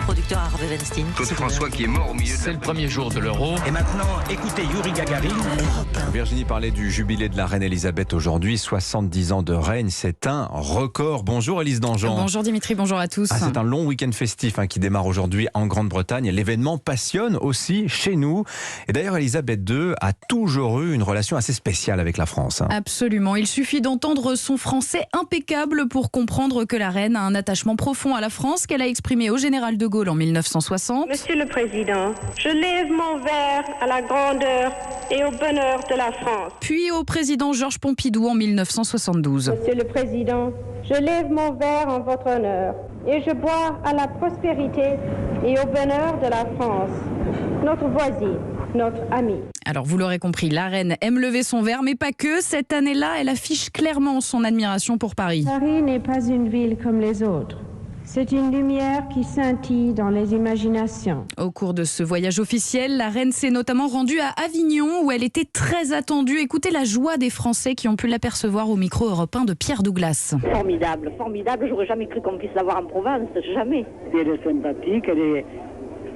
producteur Harvey Weinstein. Claude François qui est mort au milieu de C'est le premier jour de l'Euro. Et maintenant, écoutez Yuri Gagarin. Virginie parlait du jubilé de la reine Elisabeth aujourd'hui, 70 ans de règne, c'est un record. Bonjour Élise Dangean. Bonjour Dimitri, bonjour à tous. C'est un long week-end festif qui démarre aujourd'hui en Grande-Bretagne. L'événement passionne aussi chez nous. Et d'ailleurs, Elisabeth II a toujours eu une relation assez spéciale avec la France. Absolument, il suffit d'entendre son français impeccable pour comprendre que la reine a un attachement profond à la France qu'elle a exprimé au général de Gaulle en 1960. Monsieur le Président, je lève mon verre à la grandeur et au bonheur de la France. Puis au président Georges Pompidou en 1972. Monsieur le Président, je lève mon verre en votre honneur et je bois à la prospérité et au bonheur de la France, notre voisine, notre amie. Alors vous l'aurez compris, la reine aime lever son verre, mais pas que. Cette année-là, elle affiche clairement son admiration pour Paris. Paris n'est pas une ville comme les autres. C'est une lumière qui scintille dans les imaginations. Au cours de ce voyage officiel, la reine s'est notamment rendue à Avignon où elle était très attendue. Écoutez la joie des Français qui ont pu l'apercevoir au micro européen de Pierre Douglas. Formidable, formidable. J'aurais jamais cru qu'on puisse l'avoir en Provence, jamais. Elle est sympathique, elle est,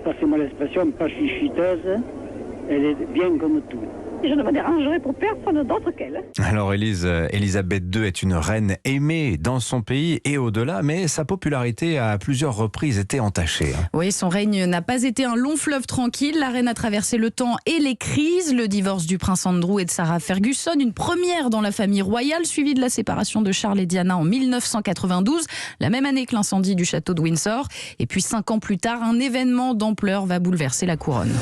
passez-moi l'expression, pas chichiteuse. Elle est bien comme tout. Je ne me dérangerai pour personne d'autre qu'elle. Alors Elisabeth II est une reine aimée dans son pays et au-delà, mais sa popularité a à plusieurs reprises été entachée. Oui, son règne n'a pas été un long fleuve tranquille. La reine a traversé le temps et les crises. Le divorce du prince Andrew et de Sarah Ferguson, une première dans la famille royale, suivie de la séparation de Charles et Diana en 1992, la même année que l'incendie du château de Windsor. Et puis 5 ans plus tard, un événement d'ampleur va bouleverser la couronne.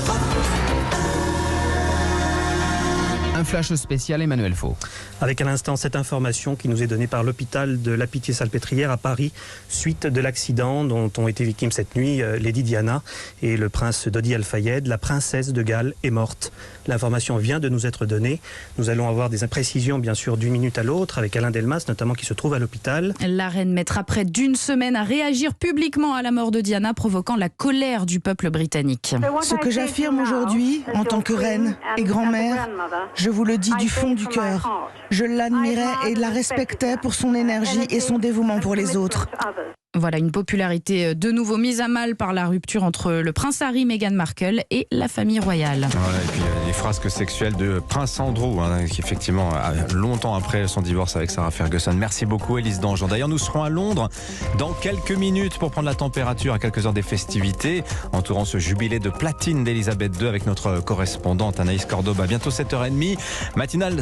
Un flash spécial Emmanuel Faux. Avec à l'instant cette information qui nous est donnée par l'hôpital de la Pitié-Salpêtrière à Paris, suite de l'accident dont ont été victimes cette nuit Lady Diana et le prince Dodi Al-Fayed. La princesse de Galles est morte. L'information vient de nous être donnée. Nous allons avoir des imprécisions bien sûr d'une minute à l'autre avec Alain Delmas notamment qui se trouve à l'hôpital. La reine mettra près d'une semaine à réagir publiquement à la mort de Diana, provoquant la colère du peuple britannique. Ce que j'affirme aujourd'hui en tant que reine et grand-mère, je vous le dis du fond du cœur. Je l'admirais et la respectais pour son énergie et son dévouement pour les autres. Voilà, une popularité de nouveau mise à mal par la rupture entre le prince Harry, Meghan Markle et la famille royale. Voilà, et puis les frasques sexuelles de prince Andrew, qui effectivement, longtemps après son divorce avec Sarah Ferguson. Merci beaucoup Élise Dangean. D'ailleurs, nous serons à Londres dans quelques minutes pour prendre la température à quelques heures des festivités, entourant ce jubilé de platine d'Elisabeth II avec notre correspondante Anaïs Cordoba. Bientôt 7h30, matinale